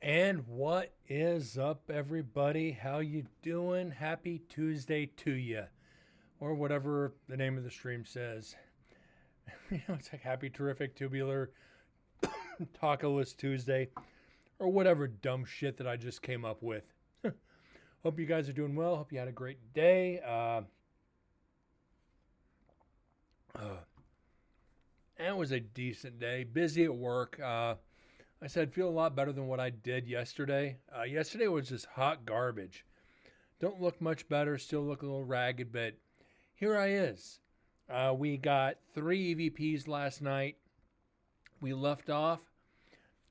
And what is up, everybody? How you doing? Happy Tuesday to you, or whatever the name of the stream says. It's like Happy Terrific Tubular Tacoless Tuesday, or whatever dumb shit that I just came up with. Hope you guys are doing well. Hope you had a great day. It was a decent day. Busy at work. I said feel a lot better than what I did yesterday. Yesterday was just hot garbage. Don't look much better. Still look a little ragged, but here I is. We got 3 EVPs last night. We left off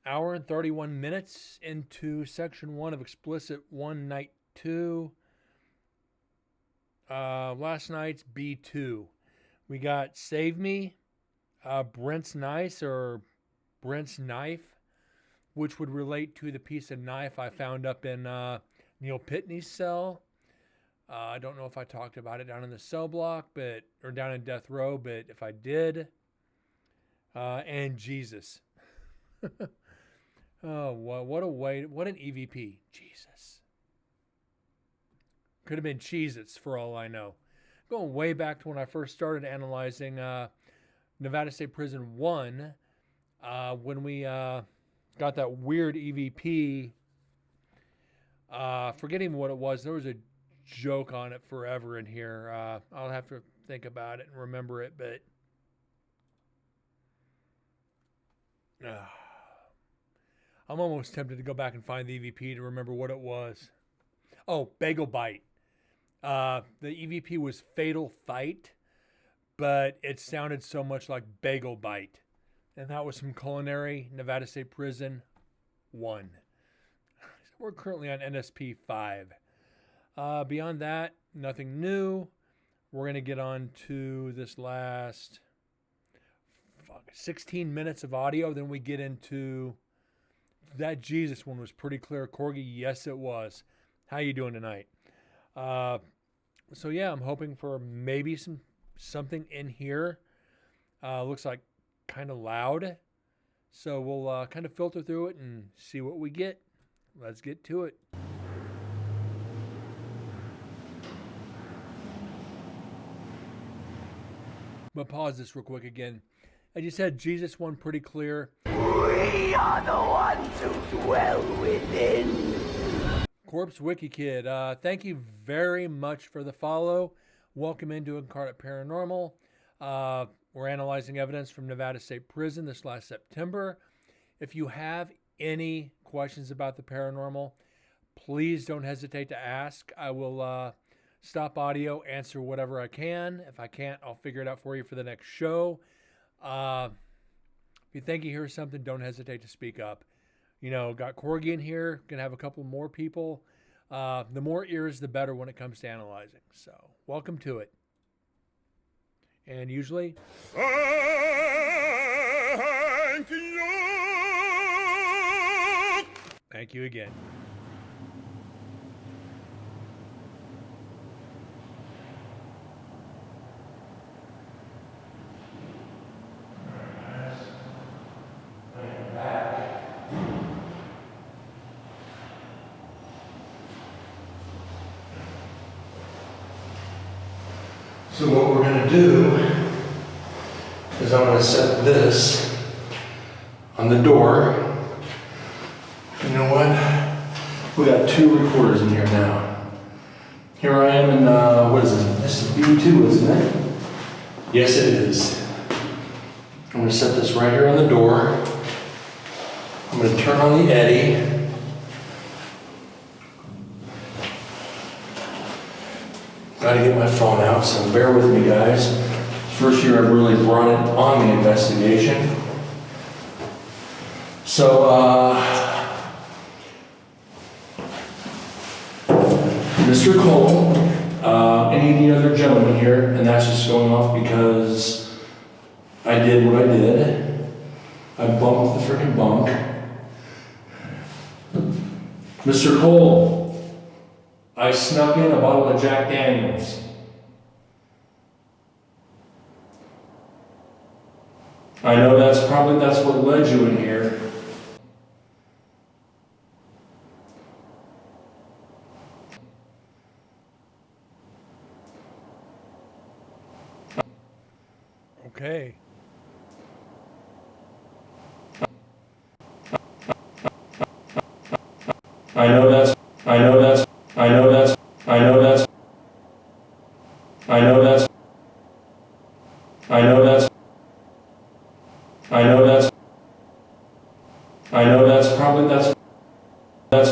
hour and 31 minutes into section 1 of Explicit 1 Night 2. Last night's B2. We got Save Me, Brent's Nice or Brent's Knife, which would relate to the piece of knife I found up in Neil Pitney's cell. I don't know if I talked about it down in the cell block, or down in death row, but if I did, and Jesus. Oh, what a way, what an EVP. Jesus. Could have been Cheez-Its for all I know. Going way back to when I first started analyzing Nevada State Prison 1, when we got that weird EVP, forgetting what it was. There was a joke on it forever in here. I'll have to think about it and remember it, but I'm almost tempted to go back and find the EVP to remember what it was. Oh, Bagel Bite. The EVP was Fatal Fight, but it sounded so much like Bagel Bite. And that was from Culinary, Nevada State Prison 1. We're currently on NSP 5. Beyond that, nothing new. We're going to get on to this last 16 minutes of audio. Then we get into that Jesus one was pretty clear. Corgi, yes, it was. How you doing tonight? So yeah, I'm hoping for maybe something in here. Looks like kind of loud. So we'll kind of filter through it and see what we get. Let's get to it. But pause this real quick again. I just said Jesus one pretty clear. We are the ones who dwell within. Corpse Wiki Kid, thank you very much for the follow. Welcome into Incarnate Paranormal. We're analyzing evidence from Nevada State Prison this last September. If you have any questions about the paranormal, please don't hesitate to ask. I will stop audio, answer whatever I can. If I can't, I'll figure it out for you for the next show. If you think you hear something, don't hesitate to speak up. You know, got Corgi in here, gonna have a couple more people. The more ears, the better when it comes to analyzing. So, welcome to it. And usually, thank you again. So what we're going to do is I'm going to set this on the door. You know what? We got 2 recorders in here now. Here I am in, what is this? This is B2, isn't it? Yes, it is. I'm going to set this right here on the door. I'm going to turn on the Eddy. Got to get my phone out, so bear with me, guys. First year I've really brought it on the investigation. So, Mr. Cole, any of the other gentlemen here, and that's just going off because I did what I did. I bumped the freaking bunk. Mr. Cole, I snuck in a bottle of Jack Daniels. I know that's what led you in here. I know that's, I know that's, I know that's, I know that's, I know that's, I know that's, I know that's, I know that's probably, that's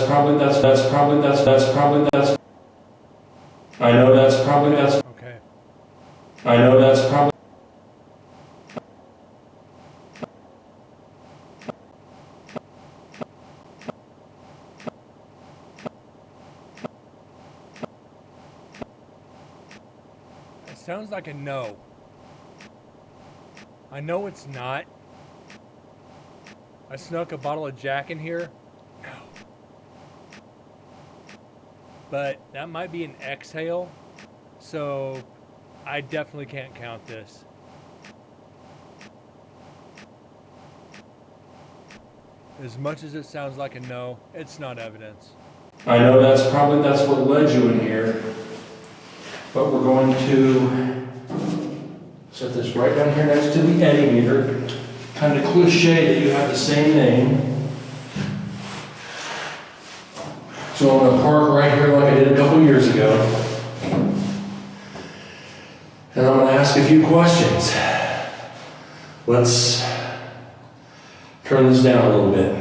probably, that's probably, that's probably, that's, I know that's probably, that's, Okay. I know that's probably, It sounds like a no. I know it's not. I snuck a bottle of Jack in here. No. But that might be an exhale. So I definitely can't count this. As much as it sounds like a no, it's not evidence. I know that's probably, that's what led you in here. But we're going to set this right down here next to the eddy meter. Kind of cliche that you have the same name. So I'm going to park right here like I did a couple years ago. And I'm going to ask a few questions. Let's turn this down a little bit.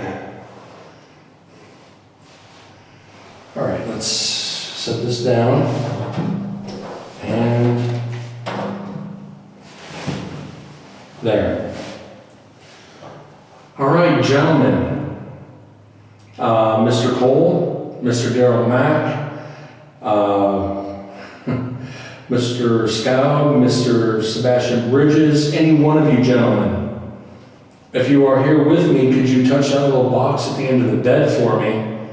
All right, let's set this down. And there. All right, gentlemen. Mr. Cole, Mr. Darrell Mack, Mr. Scow, Mr. Sebastian Bridges, any one of you gentlemen, if you are here with me, could you touch that little box at the end of the bed for me?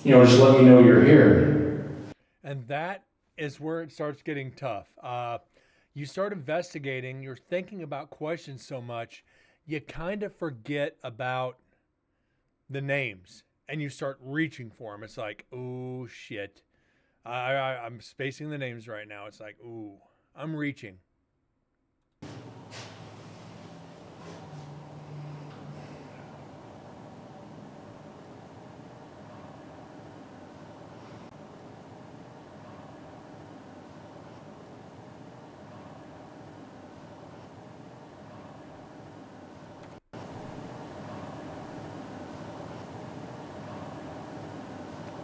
You know, just let me know you're here. And that is where it starts getting tough. You start investigating, you're thinking about questions so much, you kind of forget about the names and you start reaching for them. It's like, oh shit. I'm spacing the names right now. It's like, ooh, I'm reaching.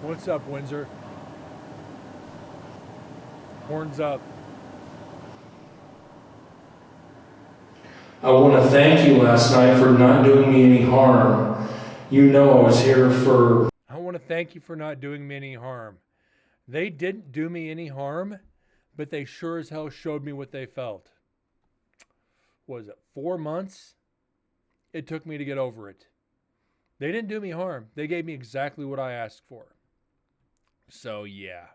What's up, Windsor? Horns up. I want to thank you last night for not doing me any harm. You know I was here for... I want to thank you for not doing me any harm. They didn't do me any harm, but they sure as hell showed me what they felt. Was it 4 months? It took me to get over it. They didn't do me harm. They gave me exactly what I asked for. So yeah.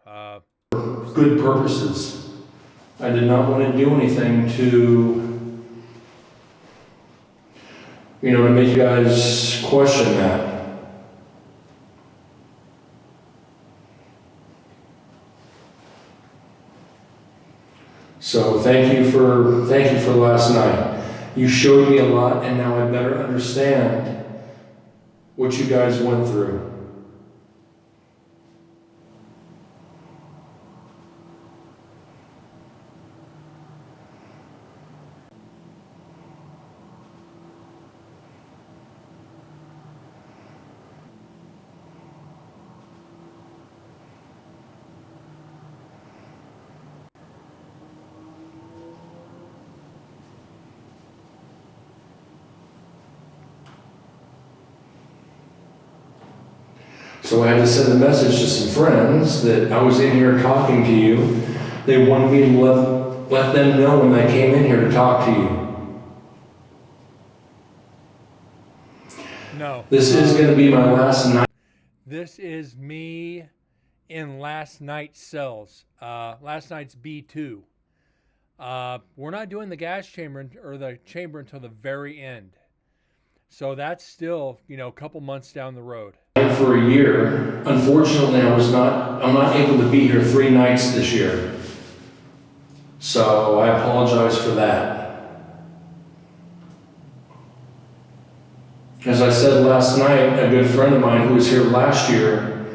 good purposes. I did not want to do anything to, you know, to make you guys question that. So thank you for last night. You showed me a lot, and now I better understand what you guys went through. So I had to send a message to some friends that I was in here talking to you. They wanted me to let them know when I came in here to talk to you. No. This is going to be my last night. This is me in last night's cells. Last night's B2. We're not doing the gas chamber or the chamber until the very end. So that's still, a couple months down the road. For a year. Unfortunately, I'm not able to be here 3 nights this year. So I apologize for that. As I said last night, a good friend of mine who was here last year,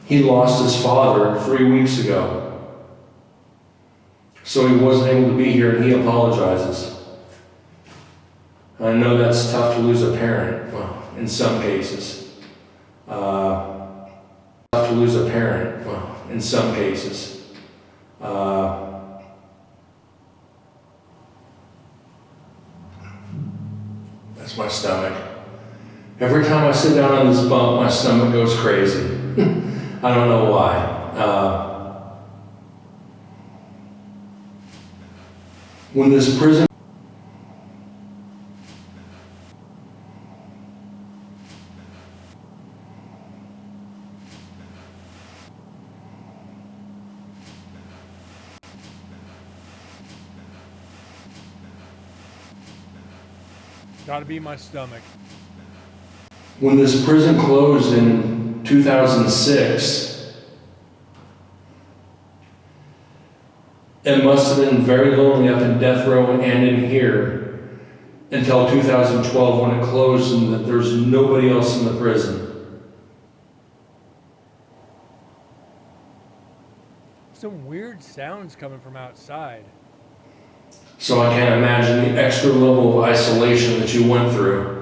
He lost his father 3 weeks ago. So he wasn't able to be here, and he apologizes. I know that's tough to lose a parent, well, in some cases. Tough to lose a parent, well, in some cases. That's my stomach. Every time I sit down on this bump, my stomach goes crazy. I don't know why. When this prison Gotta be my stomach. when this prison closed in 2006, it must have been very lonely up in death row and in here until 2012 when it closed and that there's nobody else in the prison. Some weird sounds coming from outside. So I can't imagine the extra level of isolation that you went through.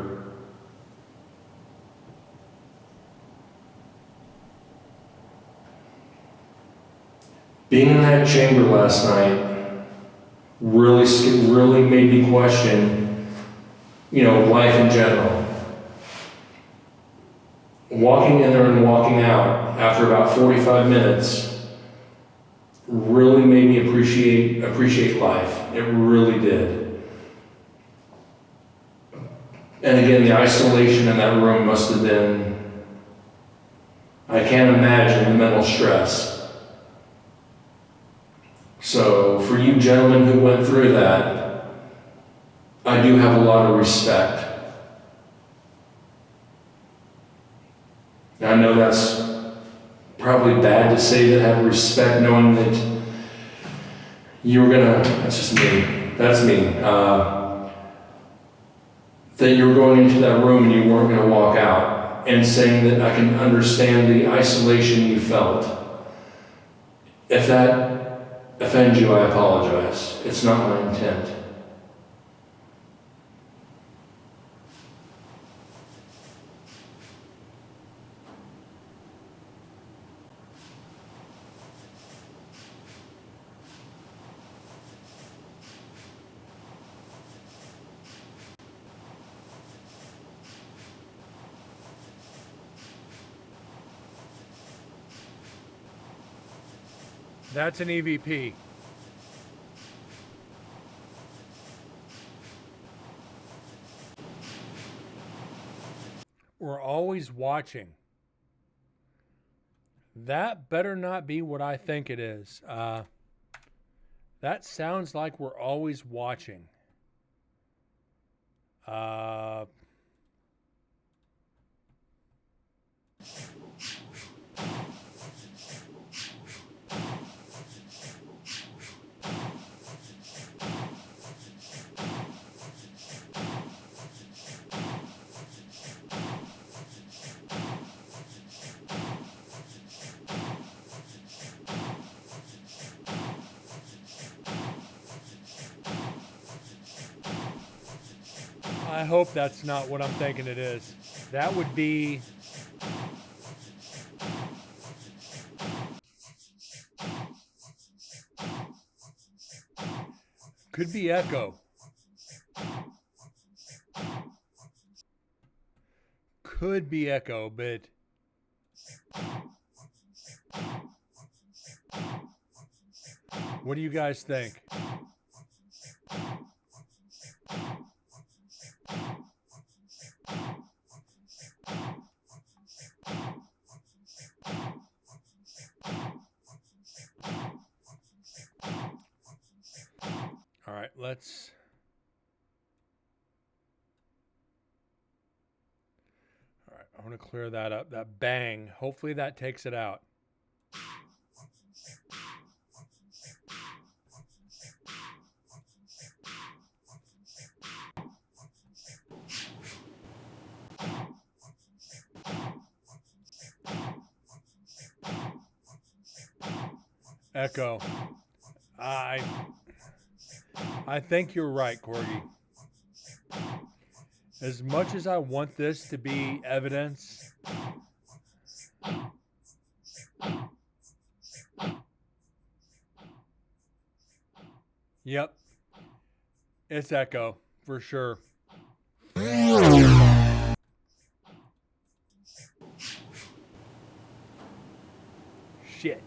Being in that chamber last night really made me question, life in general. Walking in there and walking out after about 45 minutes really made me appreciate life. It really did. And again, the isolation in that room must have been, I can't imagine the mental stress. So for you gentlemen who went through that, I do have a lot of respect. I know that's probably bad to say that I have respect knowing that you were that's just me, that's me, that you were going into that room and you weren't gonna walk out, and saying that I can understand the isolation you felt. If that offends you, I apologize. It's not my intent. That's an EVP. We're always watching. That better not be what I think it is. That sounds like we're always watching. I hope that's not what I'm thinking it is. That would be... Could be echo. Could be echo, but... What do you guys think? All right, let's... All right, I want to clear that up. That bang. Hopefully that takes it out. Echo. I think you're right, Corgi. As much as I want this to be evidence, yep, it's Echo for sure. Shit.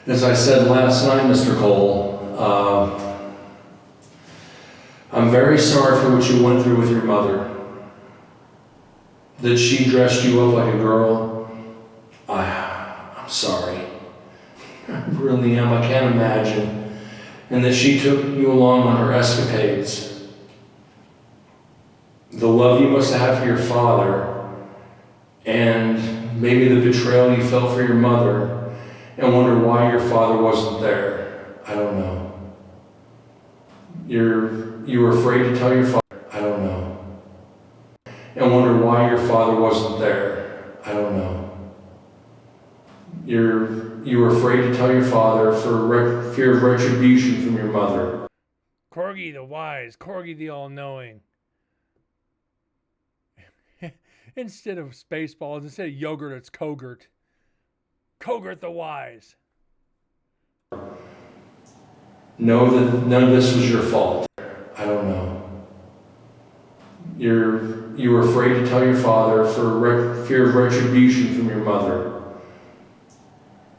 As I said last night, Mr. Cole, I'm very sorry for what you went through with your mother. That she dressed you up like a girl. I'm sorry. I really am. I can't imagine. And that she took you along on her escapades. The love you must have had for your father, and maybe the betrayal you felt for your mother, and wonder why your father wasn't there. I don't know. You were afraid to tell your father. I don't know. And wonder why your father wasn't there. I don't know. You were afraid to tell your father for fear of retribution from your mother. Corgi the wise, Corgi the all-knowing. Instead of Spaceballs, instead of yogurt, it's Kogurt. Kogurt the wise. Know that none of this was your fault. I don't know. You were afraid to tell your father for fear of retribution from your mother.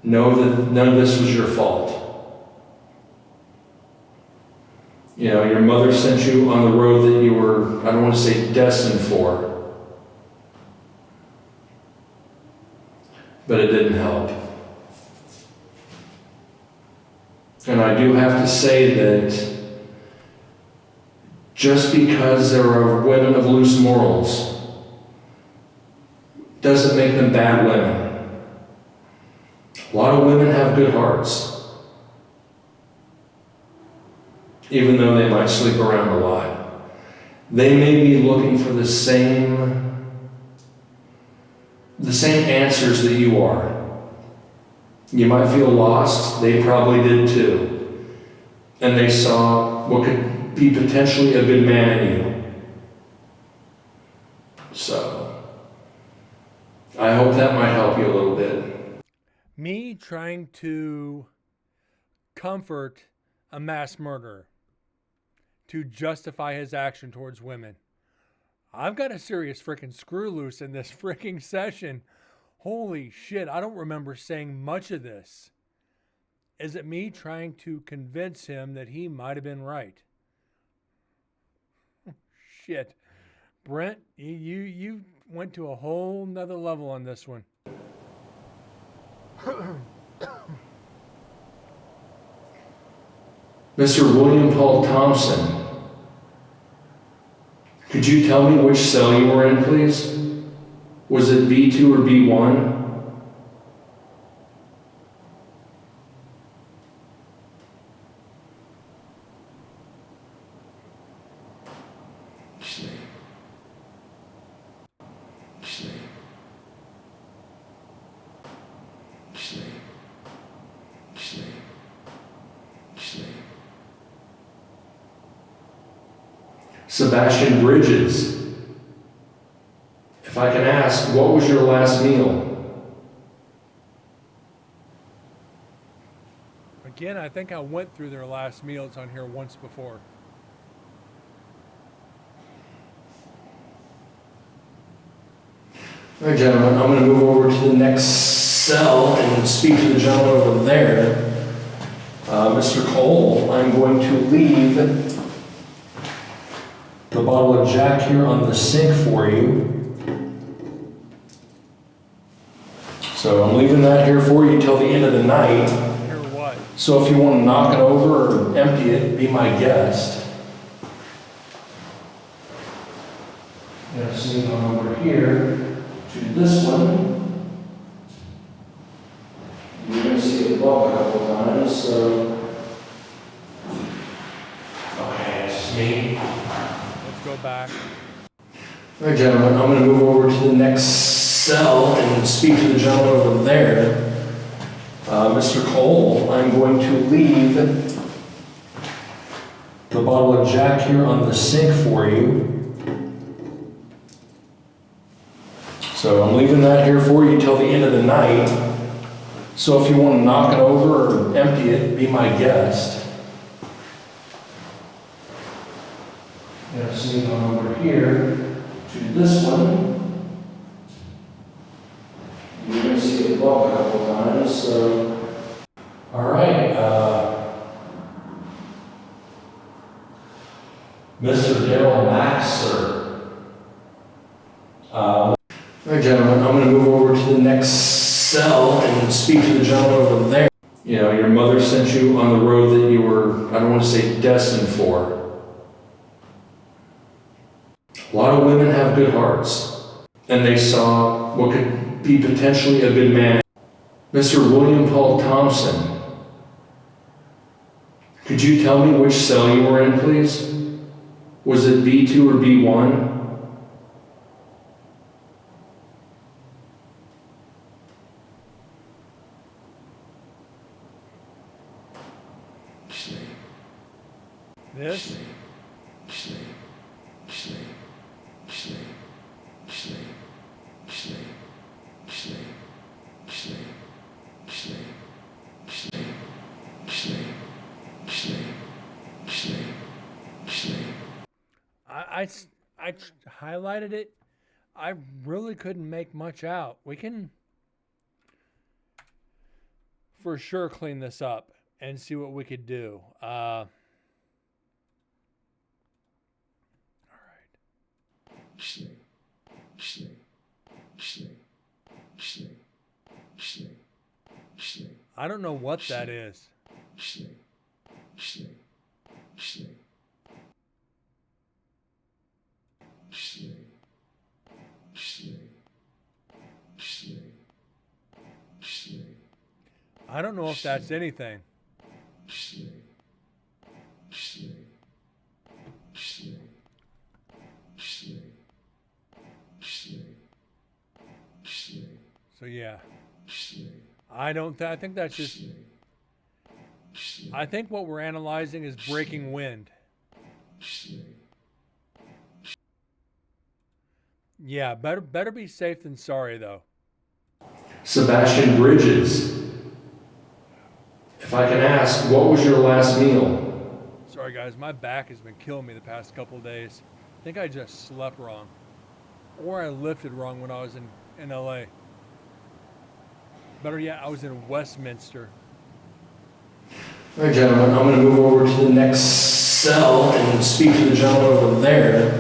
Know that none of this was your fault. You know, your mother sent you on the road that you were, I don't want to say destined for. But it didn't help. And I do have to say that just because there are women of loose morals doesn't make them bad women. A lot of women have good hearts, even though they might sleep around a lot. They may be looking for the same answers that you are. You might feel lost. They probably did too. And they saw what could be potentially a good man in you. So, I hope that might help you a little bit. Me trying to comfort a mass murderer to justify his action towards women. I've got a serious freaking screw loose in this freaking session. Holy shit, I don't remember saying much of this. Is it me trying to convince him that he might have been right? Shit. Brent, you went to a whole nother level on this one. Mr. William Paul Thompson, could you tell me which cell you were in, please? Was it B2 or B1? Sebastian Bridges. If I can ask, what was your last meal? Again, I think I went through their last meals on here once before. All right, gentlemen, I'm going to move over to the next cell and speak to the gentleman over there. Mr. Cole, I'm going to leave the bottle of Jack here on the sink for you. So I'm leaving that here for you till the end of the night. Hear what? So if you want to knock it over or empty it, be my guest. I'm going to swing on over here to this one. You're going to see it blow a couple of times, so. Okay, it's me. Let's go back. All right, gentlemen, I'm going to move over to the next cell and speak to the gentleman over there. Mr. Cole, I'm going to leave the bottle of Jack here on the sink for you. So I'm leaving that here for you till the end of the night. So if you want to knock it over or empty it, be my guest. And so you go over here to this one. You're going to see it blow a couple times, so. All right, Mr. Daryl Maxer. All right, gentlemen, I'm going to move over to the next cell and speak to the gentleman over there. You know, your mother sent you on the road that you were, I don't want to say destined for. A lot of women have good hearts, and they saw what could be potentially a good man. Mr. William Paul Thompson, could you tell me which cell you were in, please? Was it B2 or B1? This? I highlighted it. I really couldn't make much out. We can for sure clean this up and see what we could do. All right. I don't know what that is. I don't know if that's anything. So yeah, I think that's just, I think what we're analyzing is breaking wind. Yeah, better be safe than sorry though. Sebastian Bridges, if I can ask, what was your last meal? Sorry guys, my back has been killing me the past couple of days. I think I just slept wrong. Or I lifted wrong when I was in LA. Better yet, I was in Westminster. All right, gentlemen, I'm going to move over to the next cell and speak to the gentleman over there.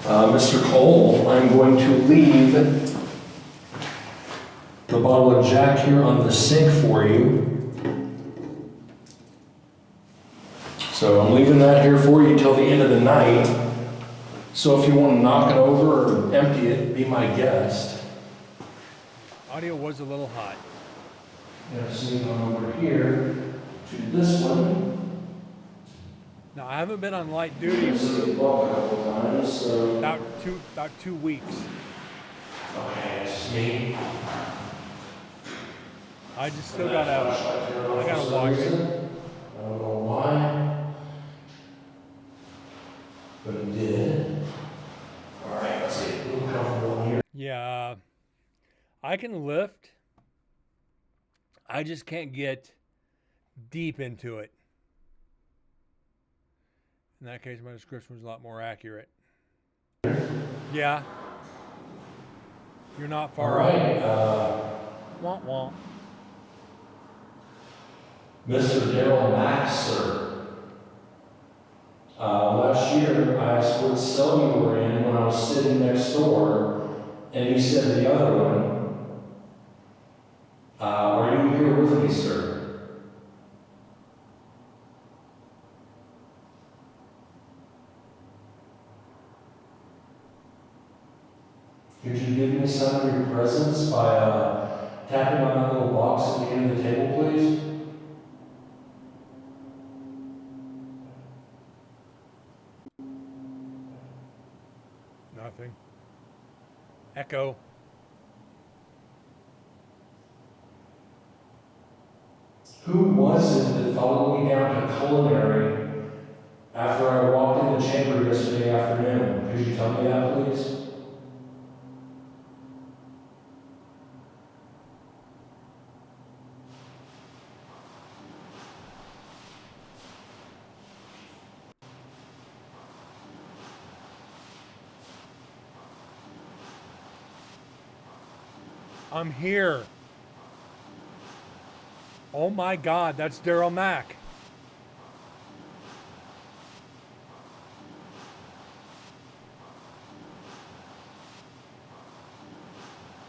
Mr. Cole, I'm going to leave the bottle of Jack here on the sink for you. So I'm leaving that here for you till the end of the night. So if you want to knock it over or empty it, be my guest. Audio was a little hot. And so you go over here to this one. Now I haven't been on light duty for about 2 weeks. Okay, it's me. I just still gotta watch it. I don't know why, but it did. All right, let's see. A little comfortable in here. Yeah, I can lift. I just can't get deep into it. In that case, my description was a lot more accurate. Yeah. You're not far All off. right, Womp womp. Mr. Daryl Maxer. Last year, I asked what cell you were in when I was sitting next door, and you said the other one. Are you here with me, sir? Could you give me some of your presence by tapping on that little box at the end of the table, please? Nothing. Echo. Who was it that followed me down to culinary after I walked in the chamber yesterday afternoon? Could you tell me that, please? I'm here. Oh my God, that's Daryl Mack.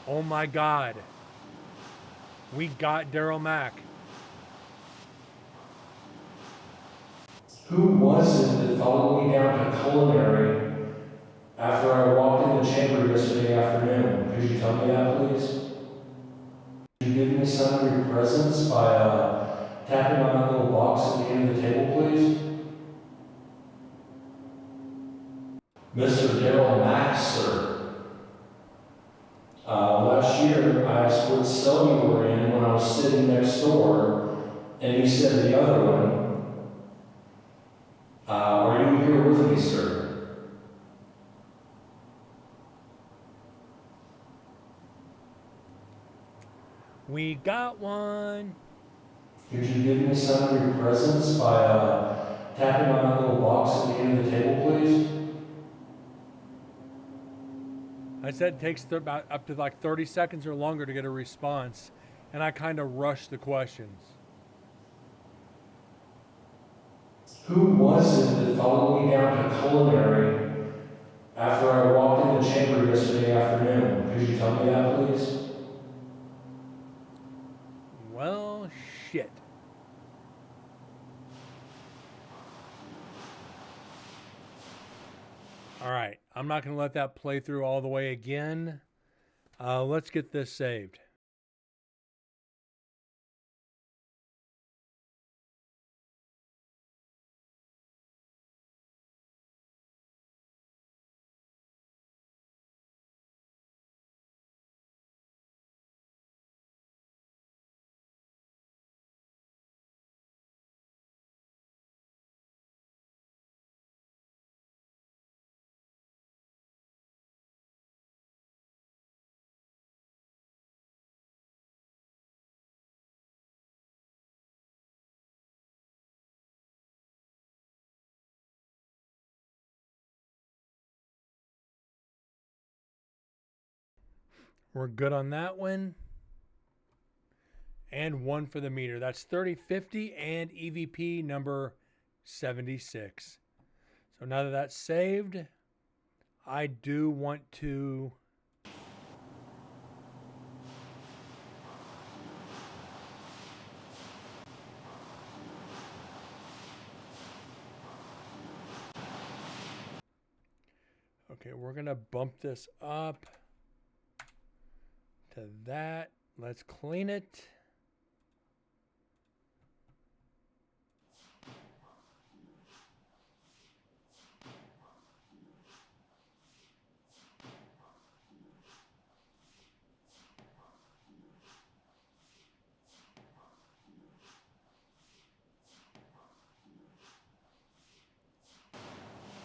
Oh my God. We got Daryl Mack. Who was it that followed me down to culinary after I walked in the chamber yesterday afternoon? Could you tell me that, please? Could you give me some of your presents by tapping on that little box at the end of the table, please? Mr. Daryl Mack, sir. Last year, I asked what cell you were in when I was sitting next door, and you said the other one. Are you here with me, sir? We got one. Could you give me some of your presents by tapping on that little box at the end of the table, please? I said it takes about up to like 30 seconds or longer to get a response, and I kind of rushed the questions. Who was it that followed me down to culinary after I walked in the chamber yesterday afternoon? Could you tell me that, please? Well, shit. All right, I'm not going to let that play through all the way again. Let's get this saved. We're good on that one. And one for the meter. That's 3050 and EVP number 76. So now that that's saved, I do want to okay, we're going to bump this up to that. Let's clean it.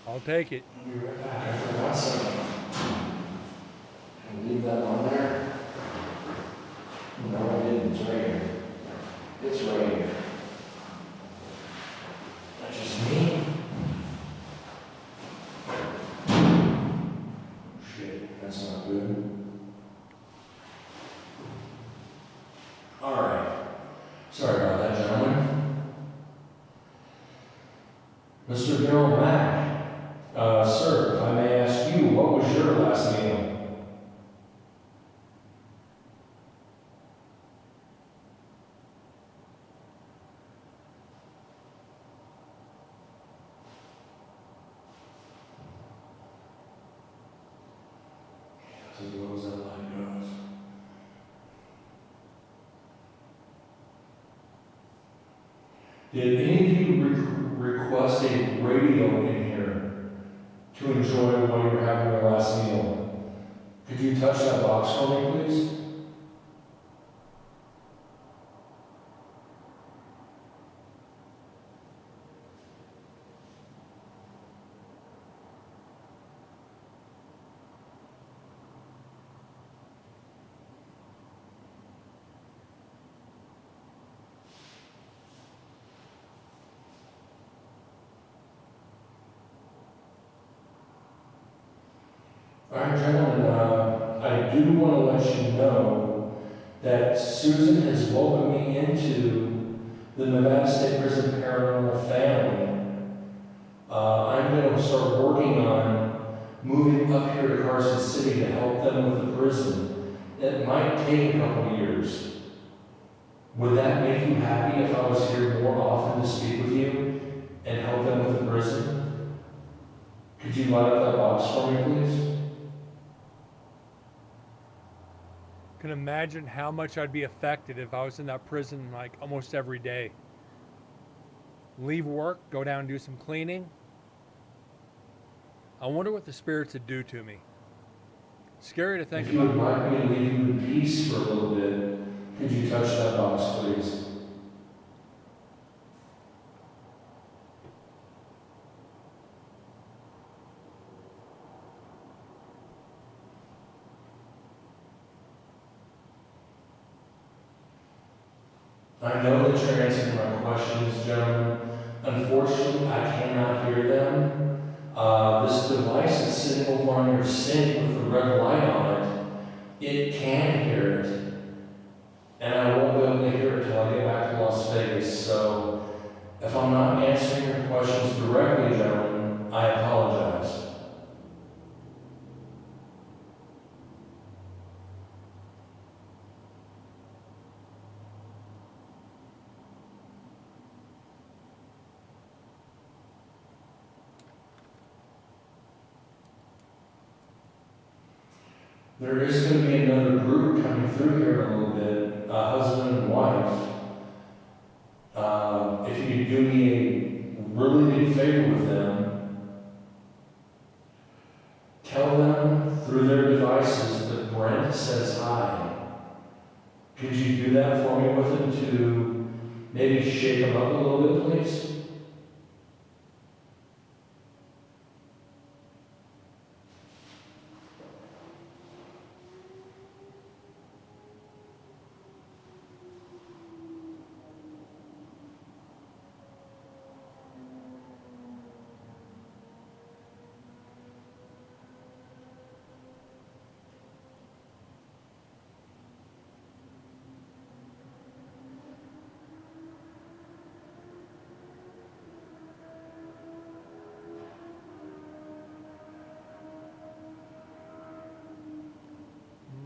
I'll take it. I'll be right back. I forgot something. Can I leave that on there? No, I didn't. It's right here. It's right here. That's just me. Shit, that's not good. All right. Sorry about that, gentlemen. Mr. Daryl Mack. Sir, if I may ask you, what was your last meal? As low as that line goes. Did any of you request a radio in here to enjoy while you're having your last meal? Could you touch that box for me, please? All right, gentlemen, I do want to let you know that Susan has welcomed me into the Nevada State Prison Paranormal family. I'm going to start working on moving up here to Carson City to help them with the prison. It might take a couple of years. Would that make you happy if I was here more often to speak with you and help them with the prison? Could you light up that box for me, please? Can imagine how much I'd be affected if I was in that prison like almost every day. Leave work, go down and do some cleaning. I wonder what the spirits would do to me. Scary to think If you would about. like me to leave you in peace for a little bit, could you touch that box, please? I know that you're answering my questions, gentlemen. Unfortunately, I cannot hear them. This device is sitting over on your sink with the red light on it. It can hear it. And I won't be able to hear it until I get back to Las Vegas. So if I'm not answering your questions directly, gentlemen, I apologize. There is going to be another group coming through here in a little bit, a husband and wife. If you could do me a really big favor with them, tell them through their devices that Brent says hi. Could you do that for me with them to maybe shake them up a little bit, please?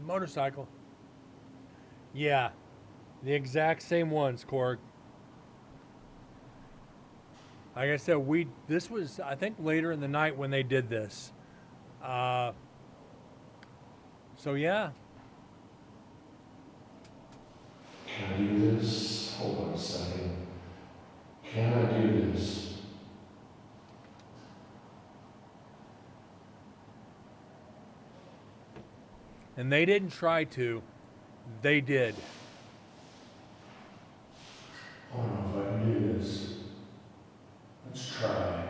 Motorcycle. Yeah, the exact same ones, Korg. Like I said, this was I think later in the night when they did this. Uh, so yeah, Can I do this? Hold on a second. Can I do this? and they didn't try to, they did. I don't know if I can do this. Let's try.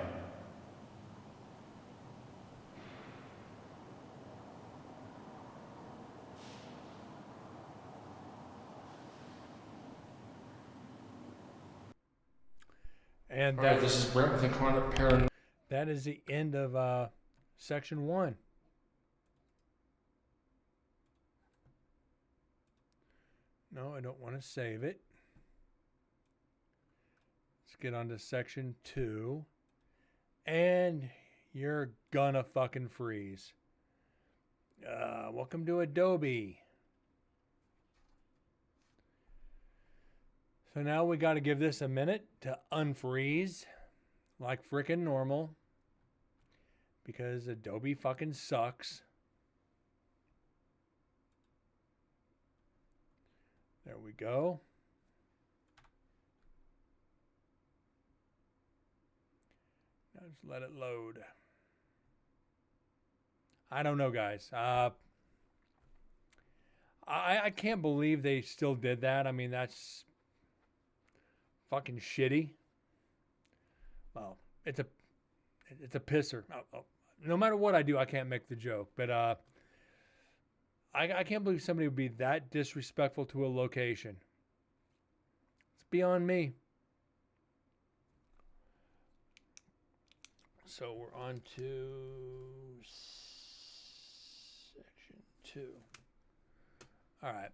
And All right, this is Brent with Incarnate Paranoia. that is the end of section 1. No, I don't want to save it. Let's get on to section 2. And you're gonna fucking freeze. Welcome to Adobe. So now we got to give this a minute to unfreeze like frickin' normal because Adobe fucking sucks. There we go. Now just let it load. I don't know, guys. I can't believe they still did that. I mean, that's fucking shitty. Well, it's a pisser. No matter what I do, I can't make the joke. But I can't believe somebody would be that disrespectful to a location. It's beyond me. So we're on to 2. All right.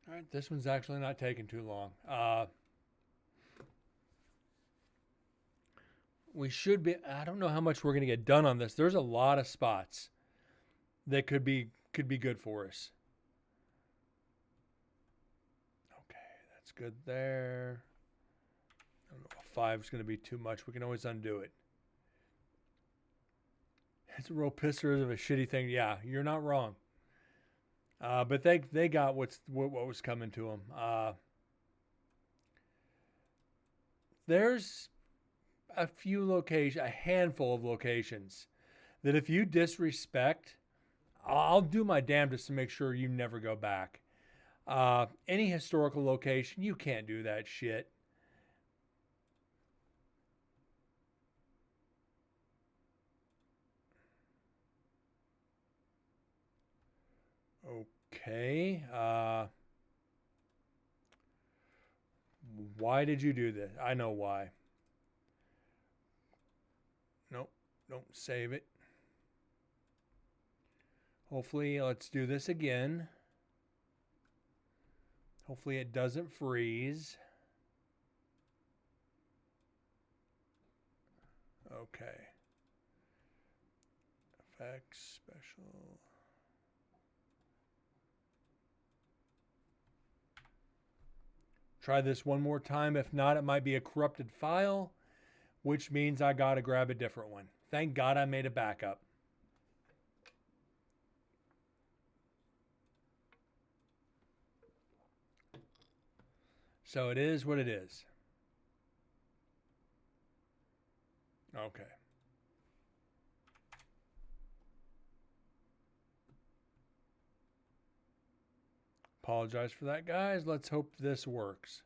All right, this one's actually not taking too long. We should be. I don't know how much we're going to get done on this. There's a lot of spots that could be good for us. Okay, that's good there. I don't know if 5 is going to be too much. We can always undo it. It's a real pisser of a shitty thing. Yeah, you're not wrong. But they got what was coming to them. There's a handful of locations that if you disrespect, I'll do my damnedest to make sure you never go back. Any historical location, you can't do that shit. Okay. Why did you do this? I know why. Nope. Don't save it. Hopefully, let's do this again. Hopefully it doesn't freeze. Okay. Effects, special. Try this one more time. If not, it might be a corrupted file, which means I gotta grab a different one. Thank God I made a backup. So it is what it is. Okay. Apologize for that, guys. Let's hope this works.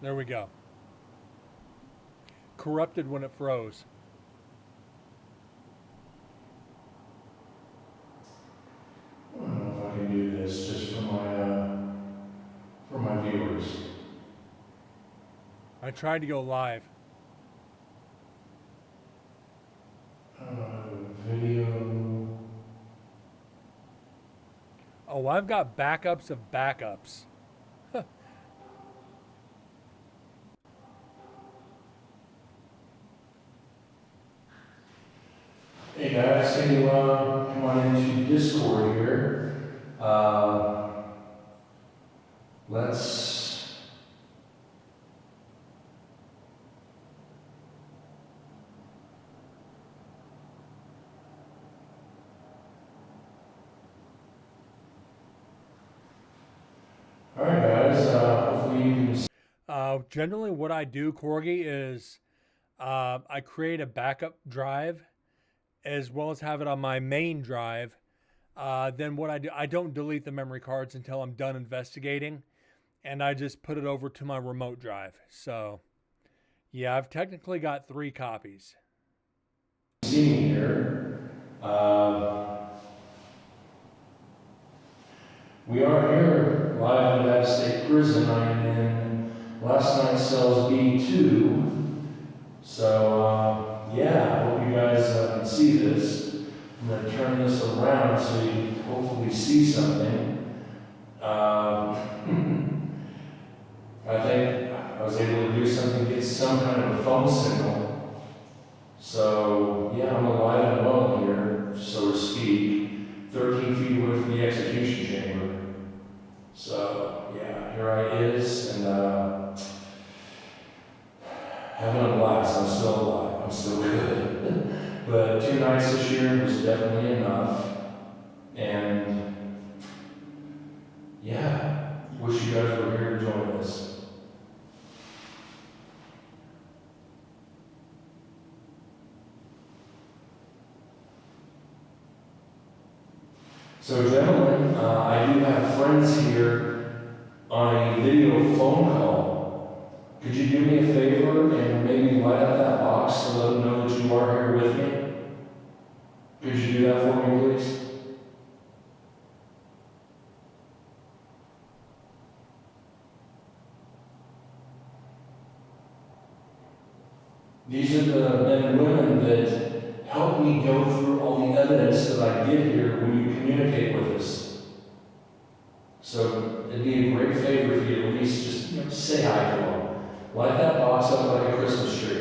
There we go. Corrupted when it froze. I don't know if I can do this just for my viewers. I tried to go live. I don't know how to do a video. Oh, I've got backups of backups. Hey guys, can you come on into Discord here? Let's. All right, guys. Hopefully you can. Generally, what I do, Corgi, is I create a backup drive as well as have it on my main drive. Then what I do, I don't delete the memory cards until I'm done investigating, and I just put it over to my remote drive. So, yeah, I've technically got 3 copies. See me here. We are here live in Nevada State Prison. I am in last night's cells B2. So, yeah, I hope you guys can see this. I'm going to turn this around so you can hopefully see something. I think I was able to do something, get some kind of a phone signal. So, yeah, I'm alive and well here, so to speak, 13 feet away from the execution chamber. So, yeah, here I is, and having a blast. I'm still alive. I'm still good. But 2 nights this year was definitely enough. And, yeah, wish you guys were here to join us. So, gentlemen, I do have friends here on a video phone call. Could you do me a favor and maybe light up that box to let them know that you are here with me? Could you do that for me, please? These are the men and women that help me go through all the evidence that I get here when you communicate with us. So it'd be a great favor if you at least just say hi to them. Light that box up like a Christmas tree.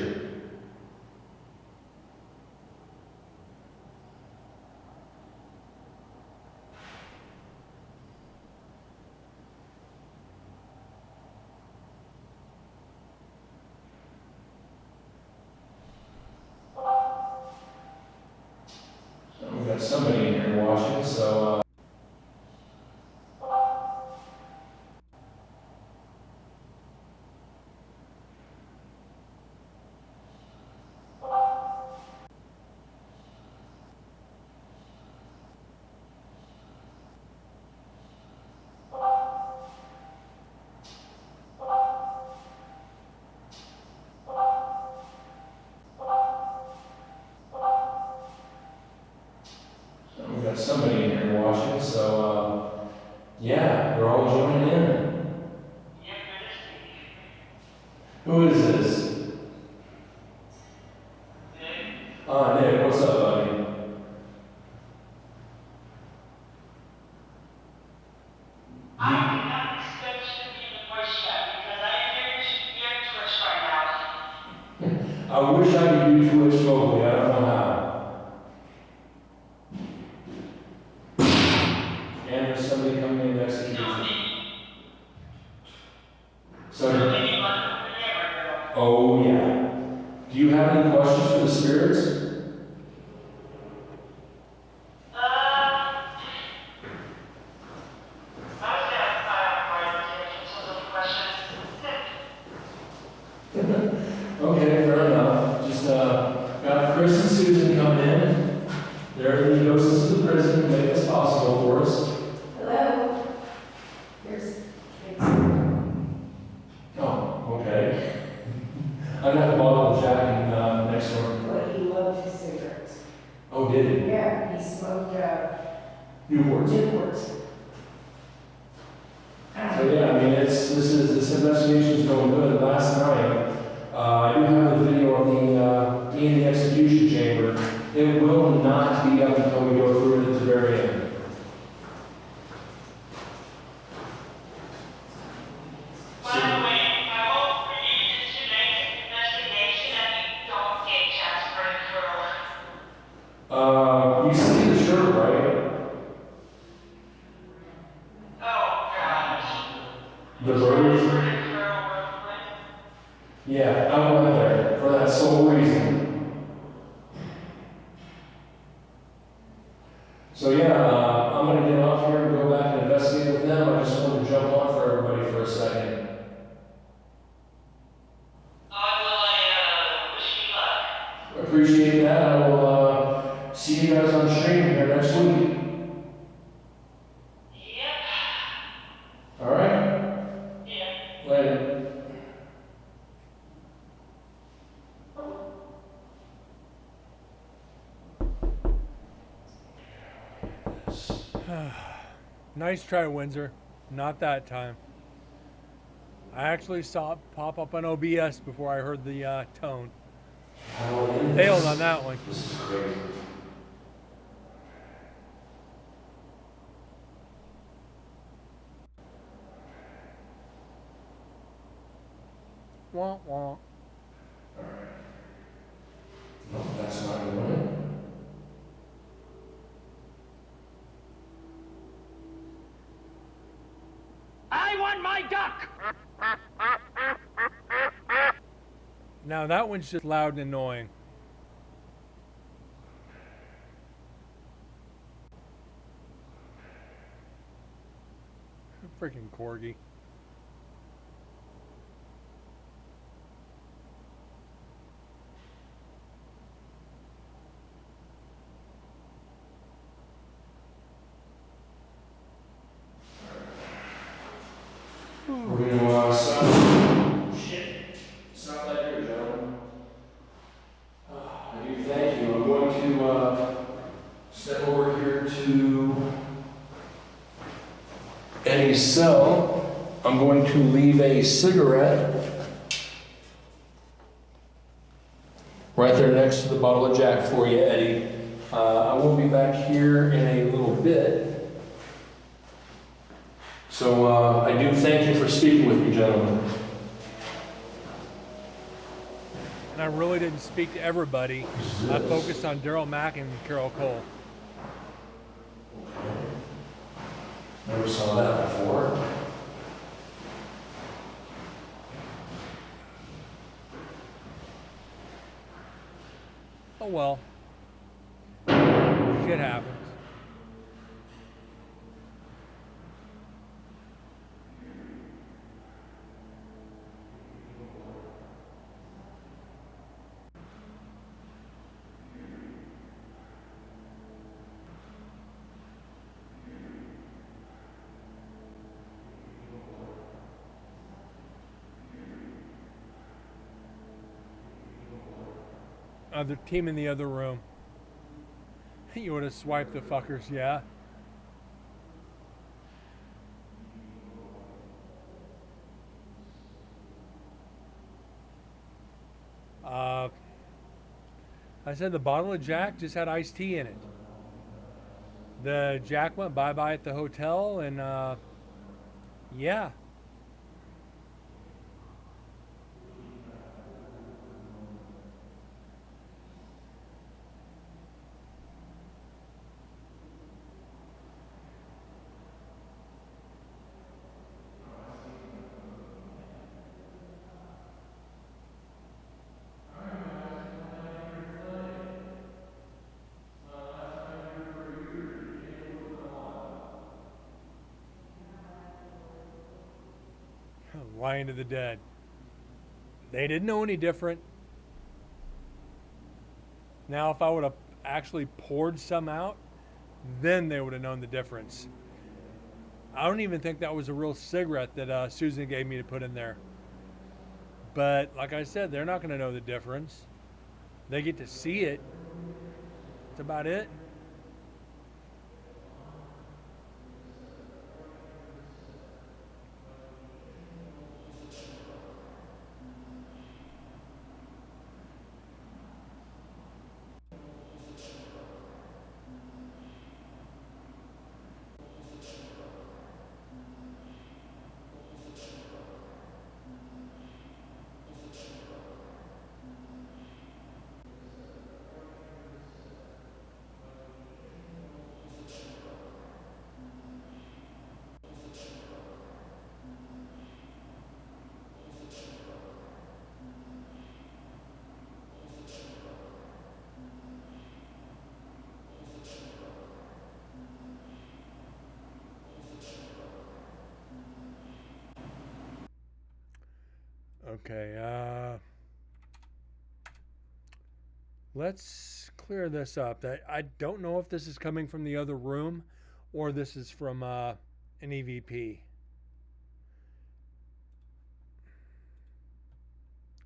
We've got somebody in here watching, so we've got somebody in here watching, so yeah, they're all joining in. Who is this? Nick, what's up, buddy? I did not expect you to be in the voice chat because I am very Twitch right now. I wish I could do Twitch locally, I don't know how. And there's somebody coming in to execute. So, oh yeah. Do you have any questions for the spirits? Okay, fair enough. Just got Chris and Susan coming in. They're the ghosts of the prison to make this possible for us. Hello. Here's Oh, okay. I got a bottle of Jack next door. But he loved his cigarettes. Oh, did he? Yeah, he smoked Newports. Newports. So yeah, I mean, this investigation is going good. Last night, I do have the video of me in the execution chamber. It will not be up until we go through it at the very end. By the way, I hope for you to tonight's investigation and you don't get Jasper and Curl. You see the shirt, right? Oh, gosh. The birds? Jasper and Curl were Yeah, I went there for that sole reason. So yeah, I'm going to get off here and go back and investigate with them. I just wanted to jump on for everybody for a second. wish you luck. Appreciate that. I will see you guys on stream here next week. Yep. All right? Yeah. Later. Nice try, Windsor. Not that time. I actually saw it pop up on OBS before I heard the tone. Failed on that one. This is crazy. Wah, wah. No, that's not doing it. I want my duck! Now that one's just loud and annoying. Freaking corgi. We're going to stop. Shit. Stop that here, gentlemen. I do thank you. I'm going to Step over here to Eddie's cell. I'm going to leave a cigarette right there next to the bottle of Jack for you, Eddie. I will be back here in a little bit. So I do thank you for speaking with me, gentlemen. And I really didn't speak to everybody. I focused on Daryl Mack and Carol Cole. Never saw that before. Oh well. Shit happens. Other team in the other room. You would have swiped the fuckers, yeah. I said the bottle of Jack just had iced tea in it. The Jack went bye-bye at the hotel, and yeah. Lying to the dead. They didn't know any different. Now, if I would have actually poured some out, then they would have known the difference. I don't even think that was a real cigarette that Susan gave me to put in there. But like I said, they're not going to know the difference. They get to see it. That's about it. Okay, let's clear this up. I don't know if this is coming from the other room or this is from an EVP.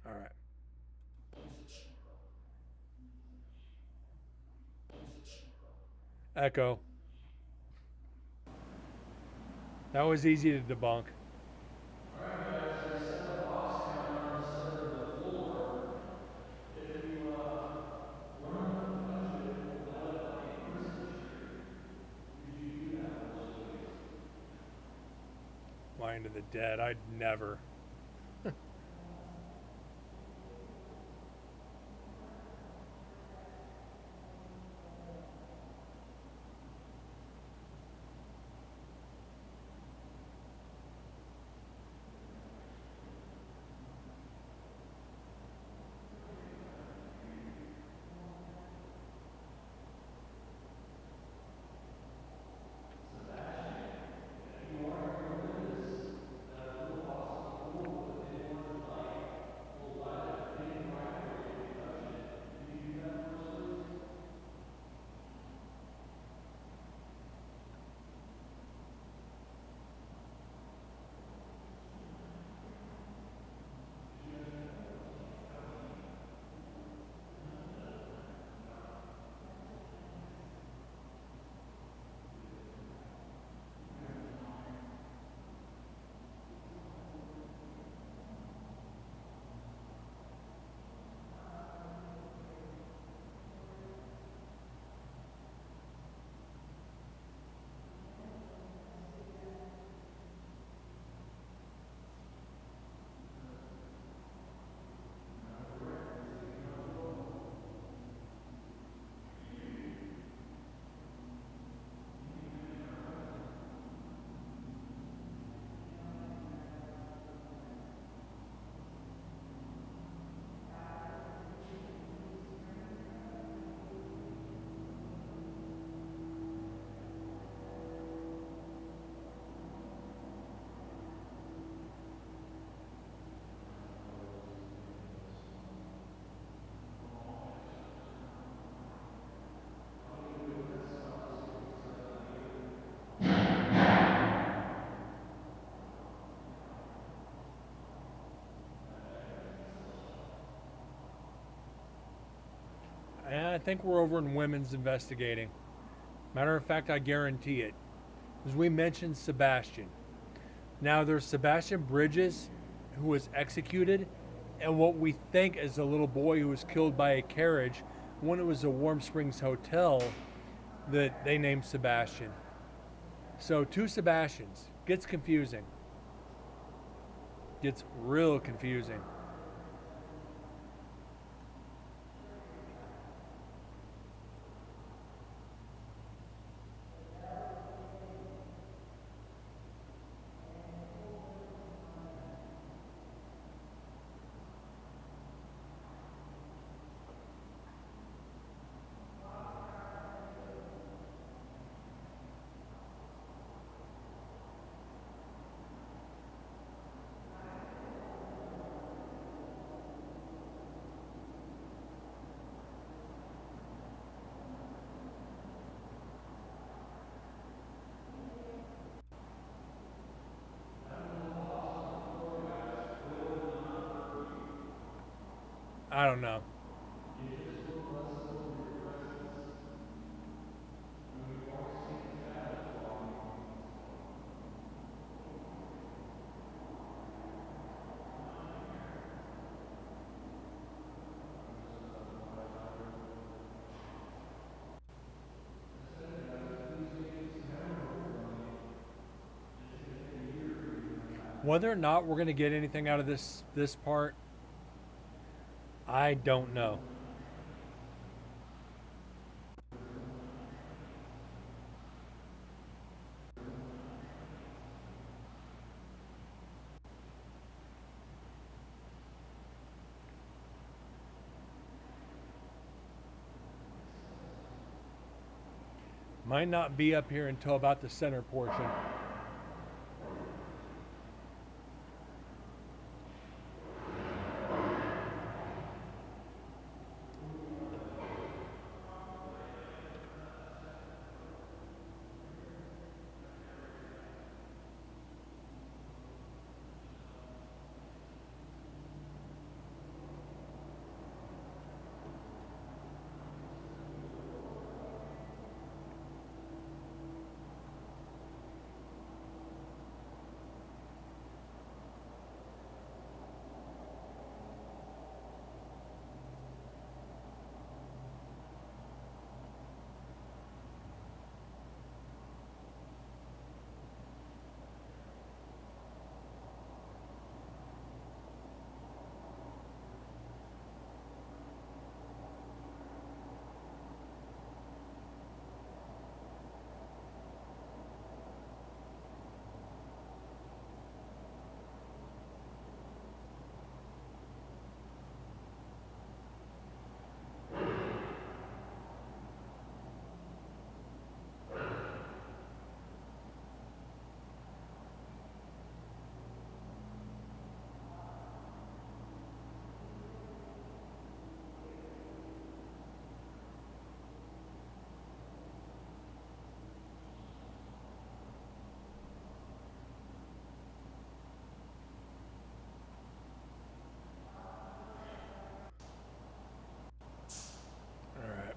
All right. Echo. That was easy to debunk. Lying to the dead. I'd never. think we're over in women's investigating. Matter of fact, I guarantee it. As we mentioned, Sebastian. Now there's Sebastian Bridges, who was executed, and what we think is a little boy who was killed by a carriage when it was a Warm Springs hotel that they named Sebastian. So two Sebastians. Gets confusing. Gets real confusing. I don't know. Whether or not we're going to get anything out of this part, I don't know. Might not be up here until about the center portion. All right.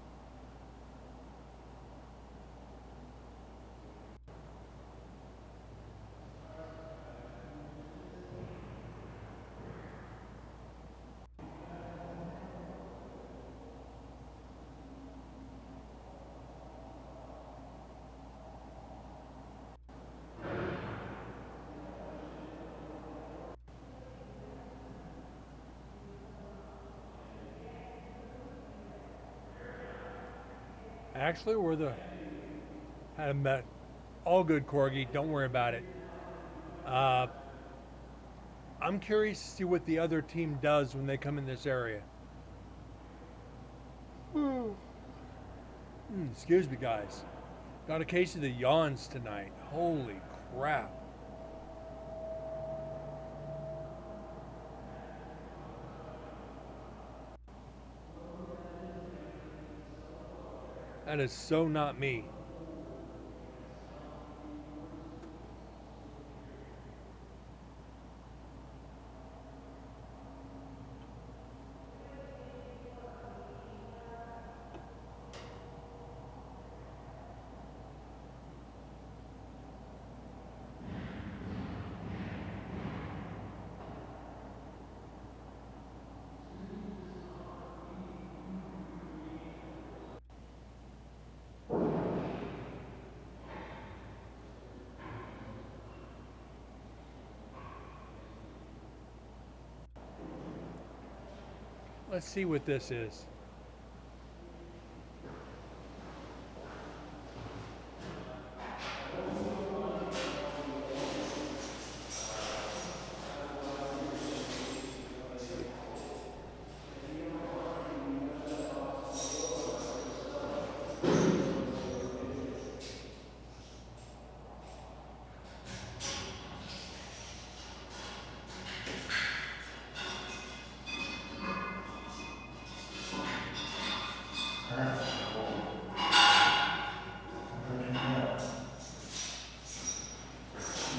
Actually, we're the had met. All good, Corgi. Don't worry about it. Uh, I'm curious to see what the other team does when they come in this area. Excuse me, guys. Got a case of the yawns tonight. Holy crap. That is so not me. Let's see what this is.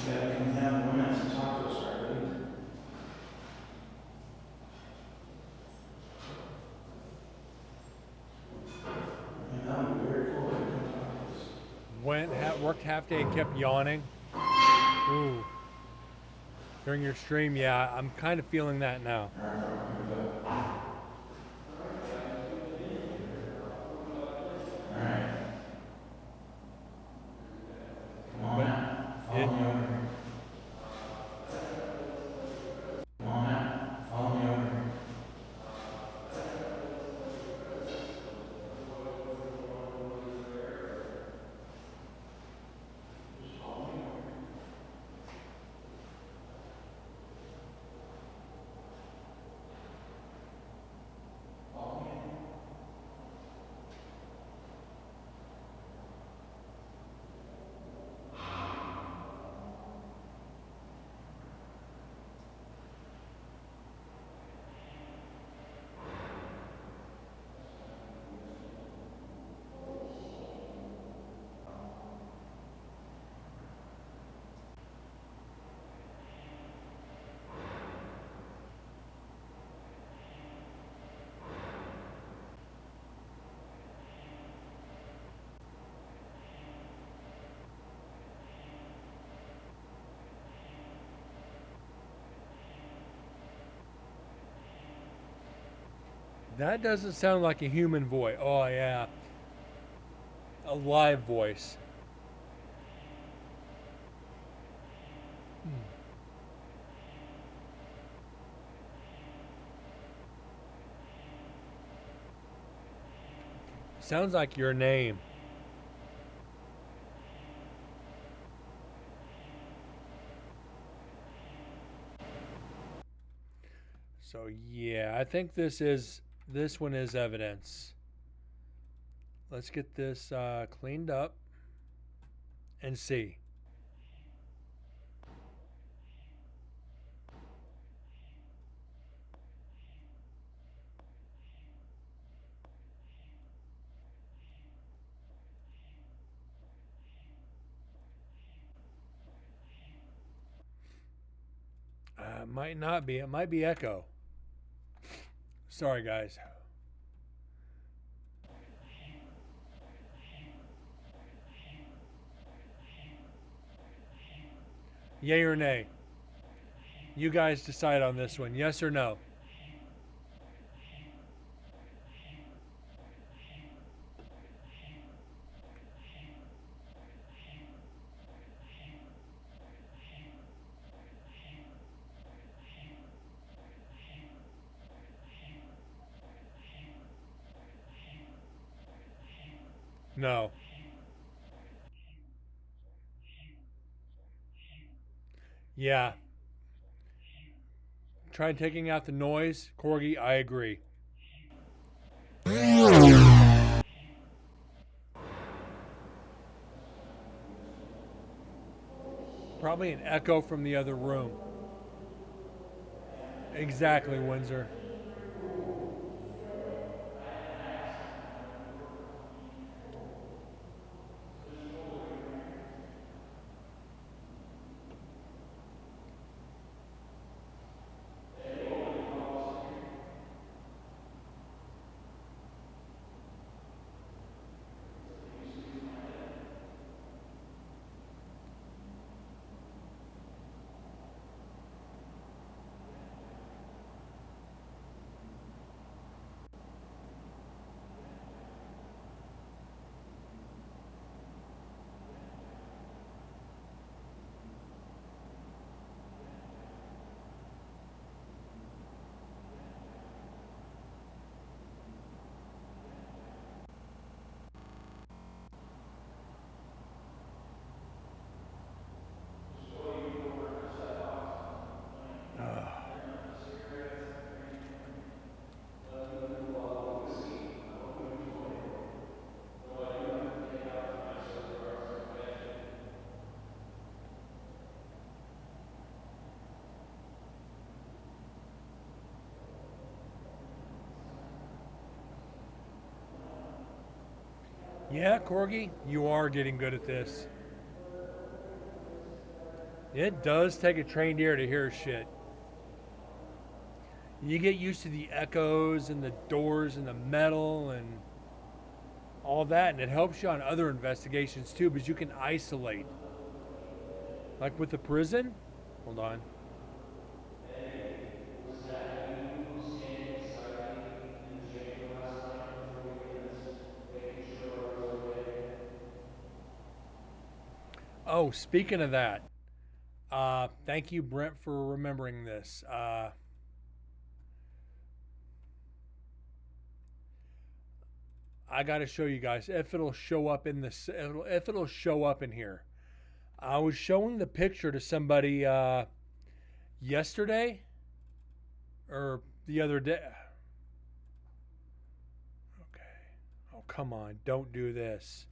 You gotta come down 1 minute to talk to us, right, buddy? Man, that would be very cool if you come talk to us. Worked half day and kept yawning. Ooh. During your stream, yeah, I'm kind of feeling that now. All right, bro, here we go. All right. Come on But out. Follow me over here. Come on out. Follow me over here. that doesn't sound like a human voice. Oh, yeah. A live voice. Sounds like your name. So yeah, I think this one is evidence. Let's get this cleaned up and see. Might not be. It might be echo. Sorry, guys. Yay or nay? You guys decide on this one. Yes or no? No. Yeah. Try taking out the noise. Corgi, I agree. Probably an echo from the other room. Exactly, Windsor. Yeah, Corgi, you are getting good at this. It does take a trained ear to hear shit. You get used to the echoes and the doors and the metal and all that, and it helps you on other investigations too, because you can isolate. Like with the prison. Hold on. Oh, speaking of that, thank you, Brent, for remembering this. I got to show you guys if it'll show up in this. If it'll show up in here. I was showing the picture to somebody yesterday or the other day. Okay. Oh, come on. Don't do this.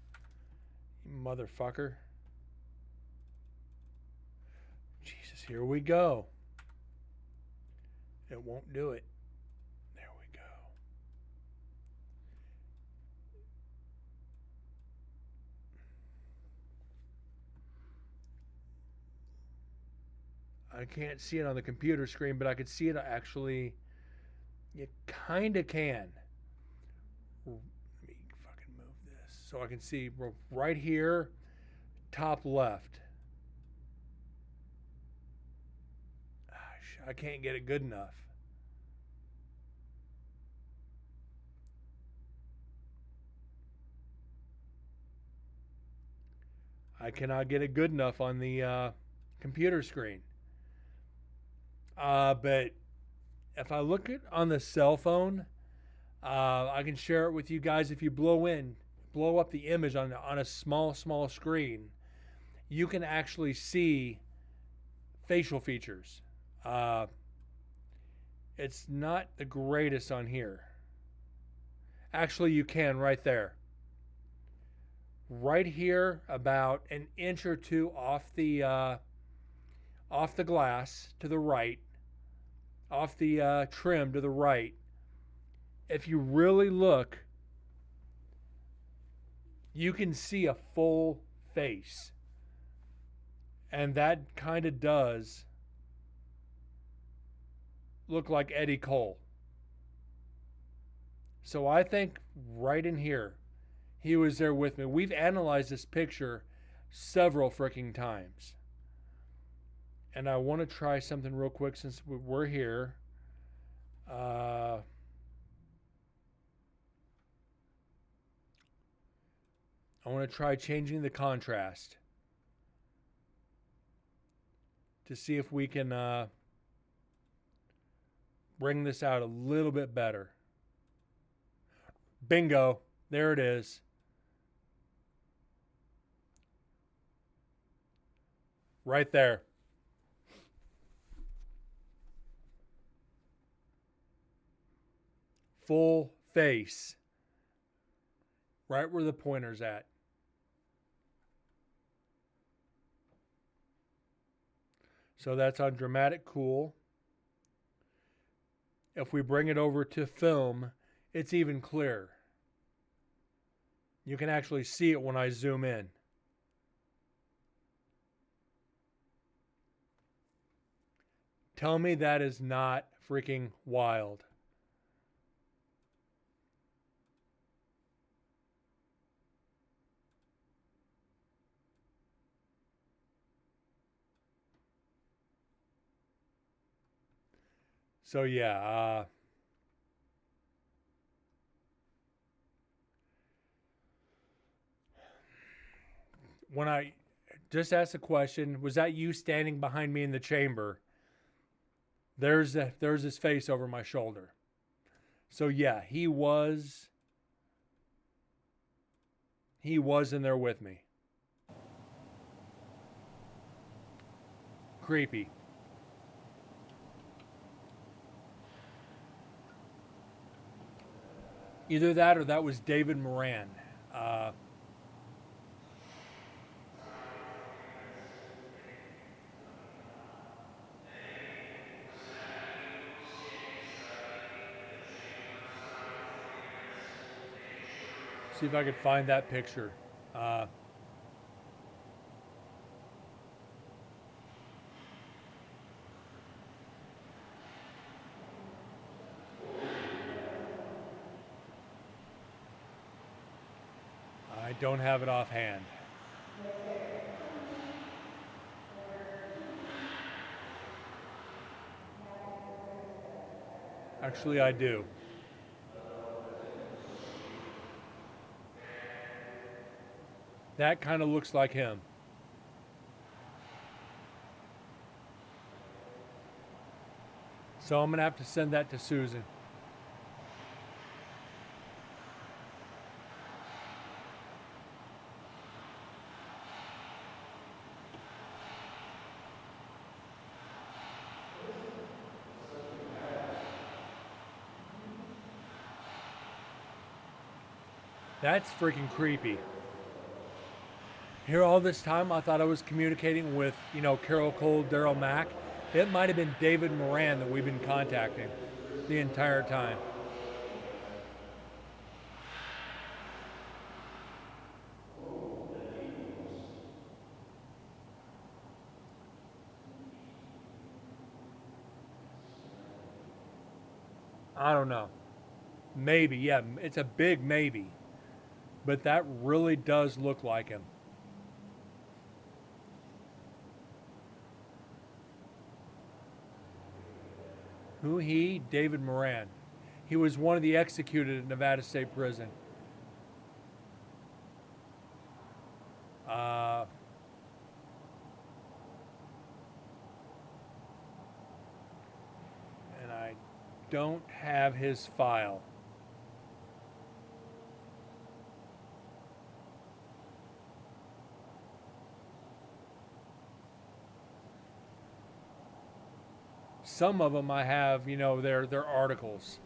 You motherfucker. Jesus, here we go. It won't do it. There we go. I can't see it on the computer screen, but I could see it actually. You kind of can. Let me fucking move this so I can see right here, top left. I can't get it good enough. I cannot get it good enough on the computer screen. But if I look at on the cell phone, I can share it with you guys. If you blow up the image on a small screen, you can actually see facial features. It's not the greatest on here. Actually, you can right there. Right here, about an inch or two off the glass to the right, off the trim to the right. If you really look, you can see a full face. And that kind of does look like Eddie Cole. So I think right in here, he was there with me. We've analyzed this picture several freaking times. And I want to try something real quick since we're here. I want to try changing the contrast to see if we can bring this out a little bit better. Bingo. There it is. Right there. Full face. Right where the pointer's at. So that's on dramatic cool. If we bring it over to film, it's even clearer. You can actually see it when I zoom in. Tell me that is not freaking wild. So yeah, when I just asked the question, was that you standing behind me in the chamber? There's his face over my shoulder. So yeah, he was in there with me. Creepy. Either that or that was David Moran. Uh, See if I could find that picture. Uh, I don't have it offhand. Actually, I do. That kind of looks like him. So I'm going to have to send that to Susan. That's freaking creepy. Here all this time, I thought I was communicating with, Carol Cole, Daryl Mack. It might have been David Moran that we've been contacting the entire time. I don't know. Maybe, yeah, it's a big maybe. But that really does look like him. Who he? David Moran. He was one of the executed at Nevada State Prison. Uh, and I don't have his file. Some of them I have, they're articles.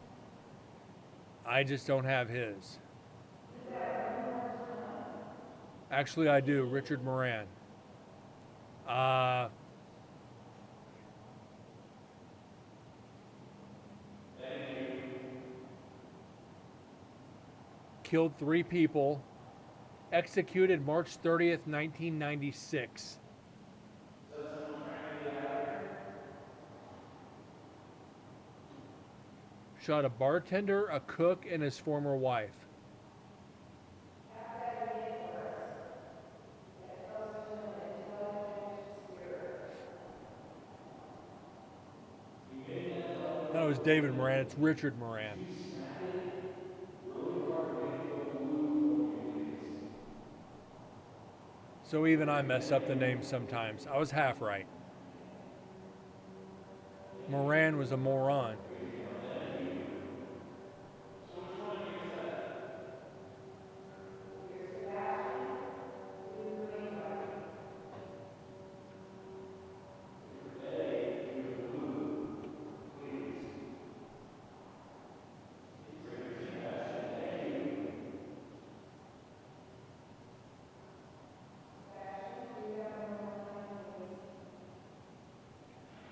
I just don't have his. Actually, I do. Richard Moran. Uh, Killed 3 people. Executed March 30th, 1996. Shot a bartender, a cook, and his former wife. That was David Moran. It's Richard Moran. So even I mess up the names sometimes. I was half right. Moran was a moron.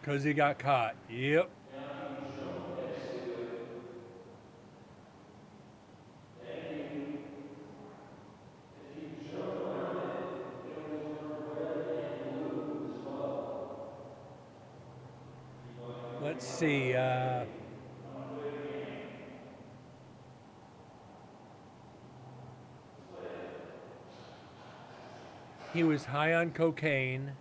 Because he got caught. Yep. Let's see. He was high on cocaine.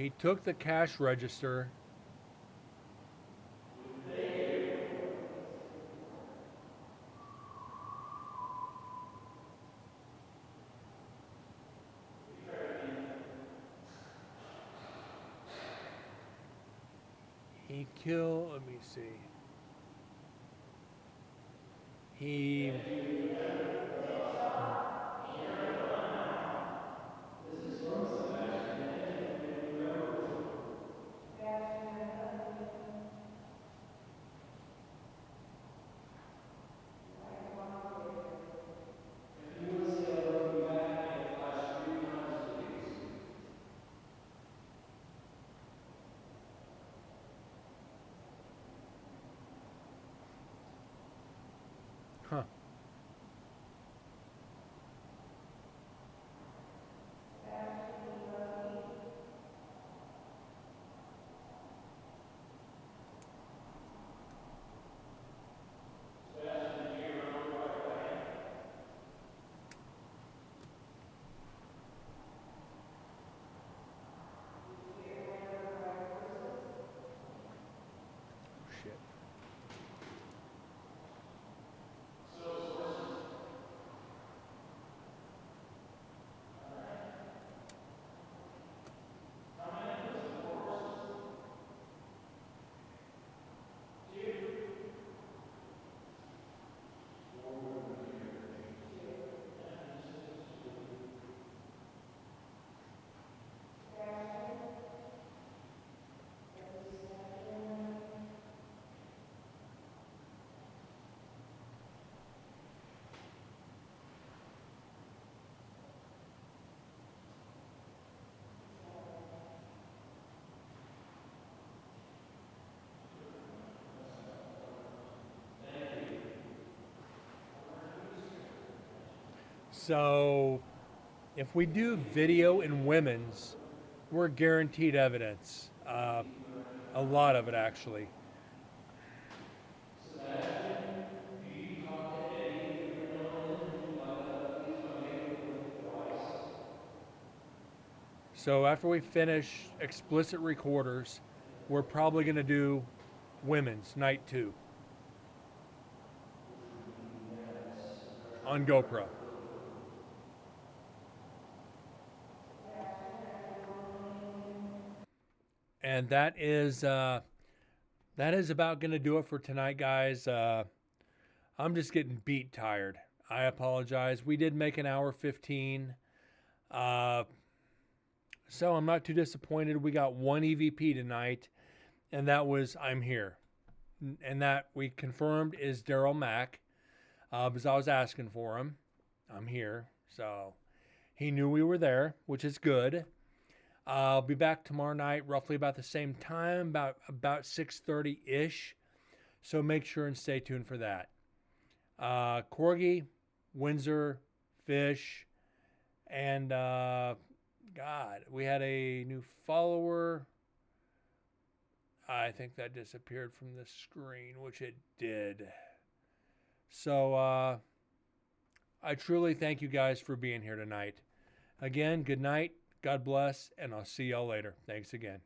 He took the cash register. He killed, let me see. He Huh. So if we do video in women's, we're guaranteed evidence. A lot of it, actually. So after we finish explicit recorders, we're probably going to do women's night 2 on GoPro. And that is about going to do it for tonight, guys. I'm just getting beat tired. I apologize. We did make an hour 15. So I'm not too disappointed. We got one EVP tonight, and that was I'm here. And that we confirmed is Daryl Mack, because I was asking for him. I'm here. So he knew we were there, which is good. I'll be back tomorrow night, roughly about the same time, about 6:30-ish. So make sure and stay tuned for that. Corgi, Windsor, Fish, and God, we had a new follower. I think that disappeared from the screen, which it did. So I truly thank you guys for being here tonight. Again, good night, God bless, and I'll see y'all later. Thanks again.